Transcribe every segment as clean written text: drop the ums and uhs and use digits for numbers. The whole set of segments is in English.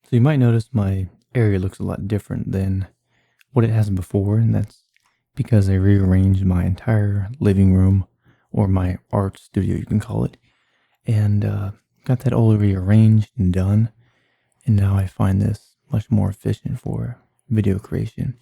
So you might notice my area looks a lot different than what it has before, and that's because I rearranged my entire living room, or my art studio, you can call it, and got that all rearranged and done. And now I find this much more efficient for video creation.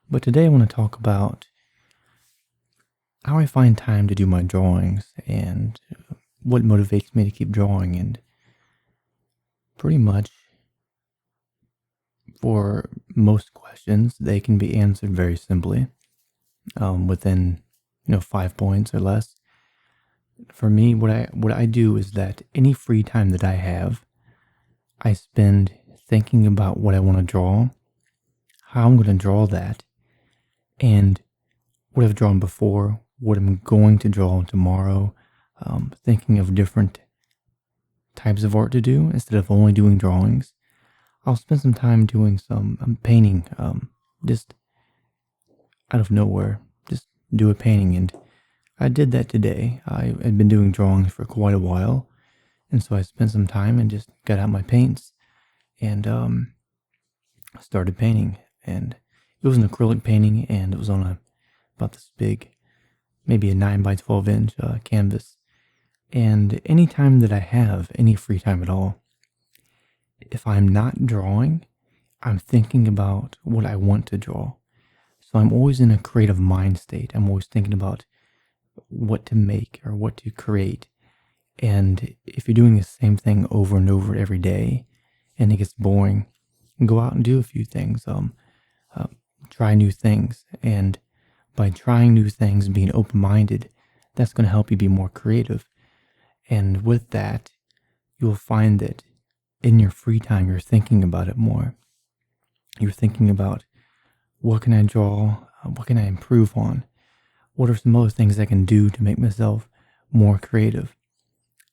But today I want to talk about how I find time to do my drawings and what motivates me to keep drawing. And pretty much for most questions, they can be answered very simply within 5 points or less. For me, what I do is that any free time that I have, I spend thinking about what I want to draw, how I'm going to draw that, and what I've drawn before, what I'm going to draw tomorrow, thinking of different types of art to do instead of only doing drawings. I'll spend some time doing some painting, just out of nowhere, just do a painting. And I did that today. I had been doing drawings for quite a while, and so I spent some time and just got out my paints and started painting. And it was an acrylic painting, and it was on about this big, maybe a 9 by 12 inch canvas. And any time that I have any free time at all, if I'm not drawing, I'm thinking about what I want to draw. So I'm always in a creative mind state. I'm always thinking about what to make or what to create. And if you're doing the same thing over and over every day and it gets boring, go out and do a few things. Try new things. And by trying new things, being open-minded, that's going to help you be more creative. And with that, you'll find that in your free time, you're thinking about it more. You're thinking about, what can I draw? What can I improve on? What are some other things I can do to make myself more creative?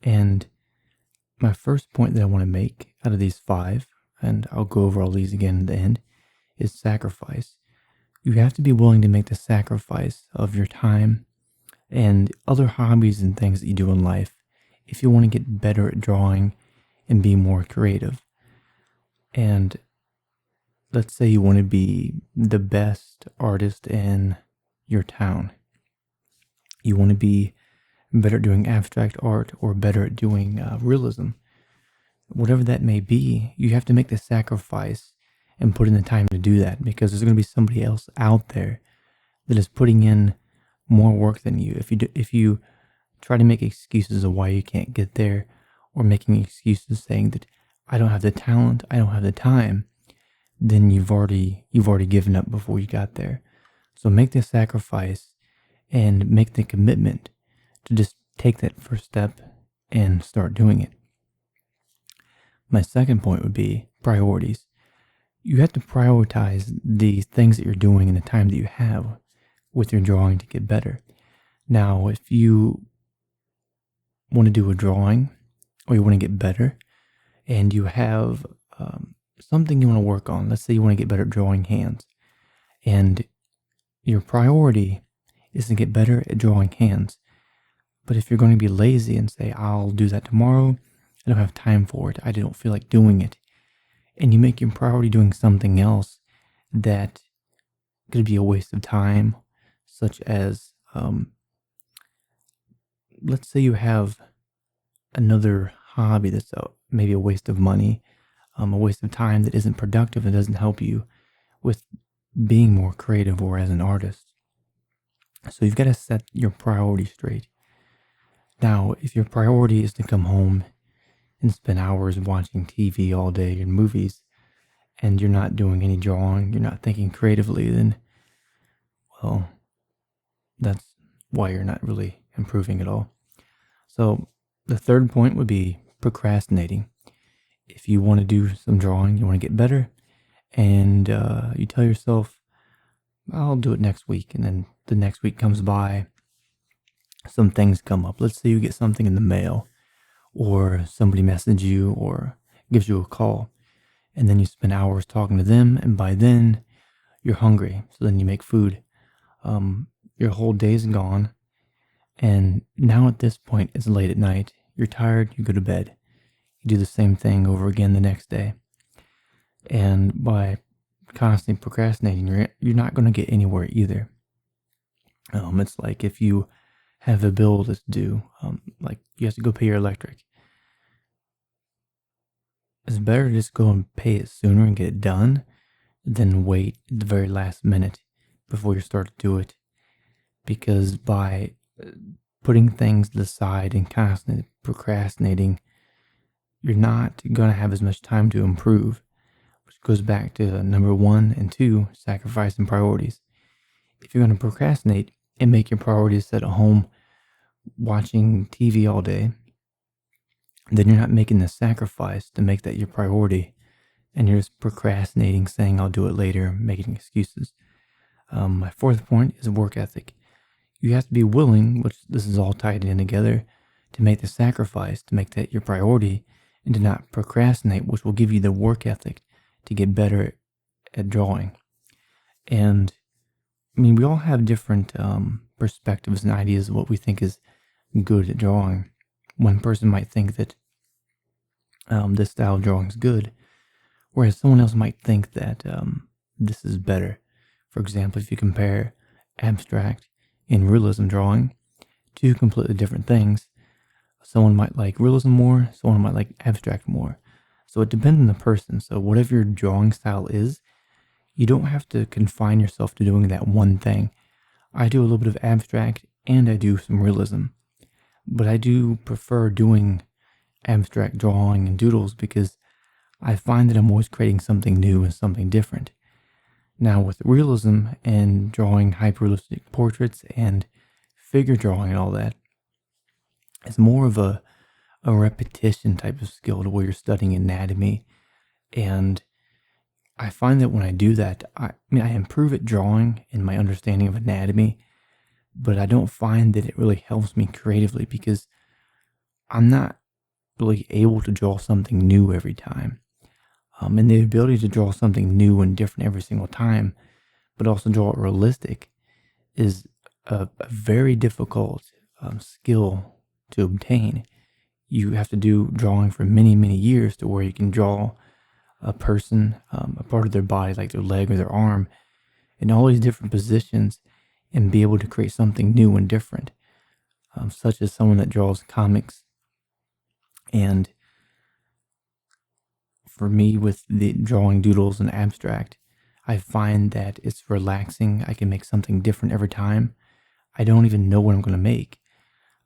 And my first point that I want to make out of these 5, and I'll go over all these again at the end, is sacrifice. You have to be willing to make the sacrifice of your time and other hobbies and things that you do in life if you want to get better at drawing and be more creative. And let's say you want to be the best artist in your town. You want to be better at doing abstract art or better at doing realism. Whatever that may be, you have to make the sacrifice and put in the time to do that, because there's going to be somebody else out there that is putting in more work than you. If you try to make excuses of why you can't get there, or making excuses saying that I don't have the talent, I don't have the time, then you've already given up before you got there. So make the sacrifice and make the commitment to just take that first step and start doing it. My second point would be priorities. You have to prioritize the things that you're doing in the time that you have with your drawing to get better. Now, if you want to do a drawing or you want to get better and you have something you want to work on, let's say you want to get better at drawing hands, and your priority is to get better at drawing hands. But if you're going to be lazy and say, I'll do that tomorrow, I don't have time for it, I don't feel like doing it, and you make your priority doing something else that could be a waste of time, such as, let's say you have another hobby that's maybe a waste of money, a waste of time that isn't productive and doesn't help you with being more creative or as an artist. So you've got to set your priority straight. Now, if your priority is to come home and spend hours watching TV all day and movies, and you're not doing any drawing, you're not thinking creatively, then, well, that's why you're not really improving at all. So the third point would be procrastinating. If you want to do some drawing, you want to get better, and you tell yourself, I'll do it next week, and then the next week comes by, some things come up. Let's say you get something in the mail, or somebody messages you or gives you a call, and then you spend hours talking to them, and by then you're hungry, so then you make food. Your whole day's gone, and now at this point it's late at night, you're tired, you go to bed. You do the same thing over again the next day. And by constantly procrastinating, you're not going to get anywhere either. It's like if you have a bill that's due, like you have to go pay your electric. It's better to just go and pay it sooner and get it done than wait the very last minute before you start to do it. Because by putting things to the side and constantly procrastinating, you're not going to have as much time to improve, which goes back to number 1 and 2, sacrificing priorities. If you're going to procrastinate and make your priorities sit at home watching TV all day, then you're not making the sacrifice to make that your priority, and you're just procrastinating, saying I'll do it later, making excuses. My 4th point is work ethic. You have to be willing, which this is all tied in together, to make the sacrifice to make that your priority and to not procrastinate, which will give you the work ethic to get better at drawing. And I mean, we all have different perspectives and ideas of what we think is good at drawing. One person might think that this style of drawing is good, whereas someone else might think that this is better. For example, if you compare abstract and realism drawing, 2 completely different things. Someone might like realism more, someone might like abstract more. So it depends on the person. So whatever your drawing style is, you don't have to confine yourself to doing that one thing. I do a little bit of abstract and I do some realism, but I do prefer doing abstract drawing and doodles because I find that I'm always creating something new and something different. Now with realism and drawing hyperrealistic portraits and figure drawing and all that, it's more of a repetition type of skill to where you're studying anatomy. And I find that when I do that, I improve at drawing and my understanding of anatomy, but I don't find that it really helps me creatively because I'm not really able to draw something new every time. And the ability to draw something new and different every single time, but also draw it realistic, is a very difficult skill to obtain. You have to do drawing for many, many years to where you can draw a person, a part of their body, like their leg or their arm, in all these different positions and be able to create something new and different, such as someone that draws comics. And for me, with the drawing doodles and abstract, I find that it's relaxing. I can make something different every time. I don't even know what I'm going to make.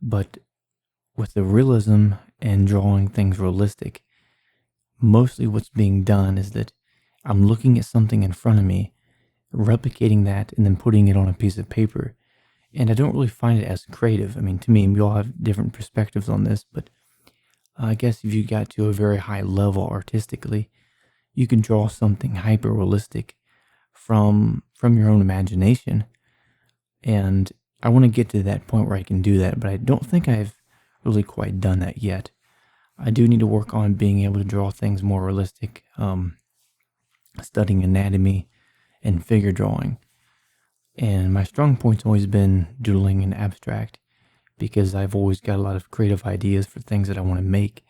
But with the realism and drawing things realistic, mostly what's being done is that I'm looking at something in front of me, replicating that, and then putting it on a piece of paper. And I don't really find it as creative. I mean, to me, we all have different perspectives on this, but I guess if you got to a very high level artistically, you can draw something hyper realistic from your own imagination. And I want to get to that point where I can do that, but I don't think I've really quite done that yet. I do need to work on being able to draw things more realistic, studying anatomy and figure drawing. And my strong point's always been doodling and abstract because I've always got a lot of creative ideas for things that I want to make,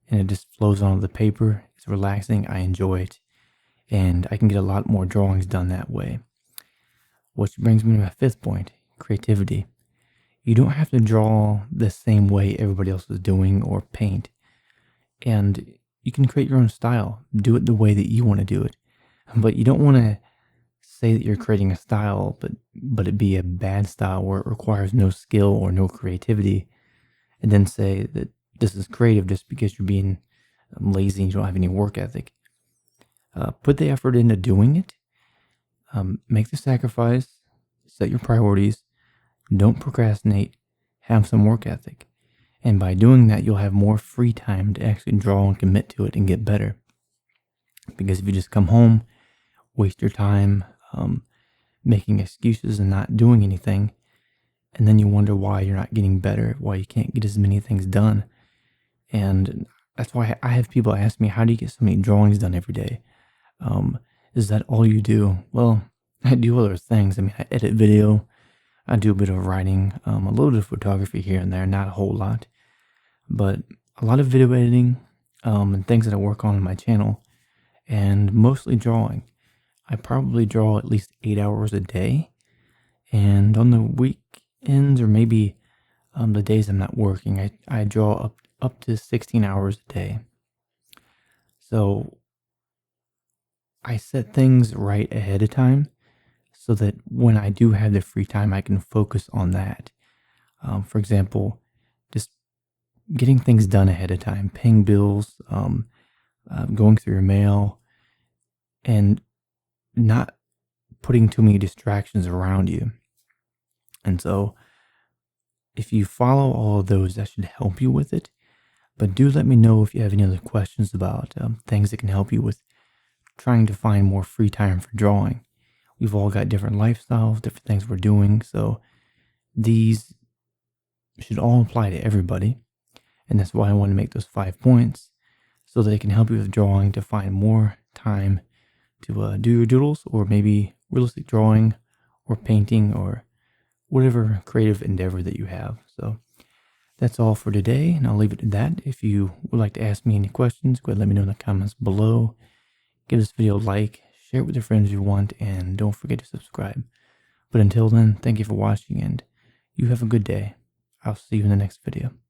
and it just flows onto the paper. It's relaxing. I enjoy it, and I can get a lot more drawings done that way. Which brings me to my 5th point, creativity. You don't have to draw the same way everybody else is doing or paint. And you can create your own style. Do it the way that you want to do it. But you don't want to say that you're creating a style, but it be a bad style where it requires no skill or no creativity, and then say that this is creative just because you're being lazy and you don't have any work ethic. Put the effort into doing it. Make the sacrifice. Set your priorities. Don't procrastinate. Have some work ethic. And by doing that, you'll have more free time to actually draw and commit to it and get better. Because if you just come home, waste your time making excuses and not doing anything, and then you wonder why you're not getting better, why you can't get as many things done. And that's why I have people ask me, how do you get so many drawings done every day? Is that all you do? Well, I do other things. I mean, I edit video, I do a bit of writing, a little bit of photography here and there, not a whole lot, but a lot of video editing and things that I work on my channel. and mostly drawing. I probably draw at least 8 hours a day, and on the weekends or maybe the days I'm not working, I draw up to 16 hours a day. So I set things right ahead of time so that when I do have the free time, I can focus on that. For example, just getting things done ahead of time, paying bills, going through your mail, and not putting too many distractions around you. And so if you follow all of those, that should help you with it. But do let me know if you have any other questions about things that can help you with trying to find more free time for drawing. We've all got different lifestyles, different things we're doing, so these should all apply to everybody. And that's why I want to make those 5 points so that it can help you with drawing to find more time to do your doodles, or maybe realistic drawing or painting or whatever creative endeavor that you have. So that's all for today, and I'll leave it at that. If you would like to ask me any questions, go ahead and let me know in the comments below. Give this video a like, share it with your friends if you want, and don't forget to subscribe. But until then, thank you for watching, and you have a good day. I'll see you in the next video.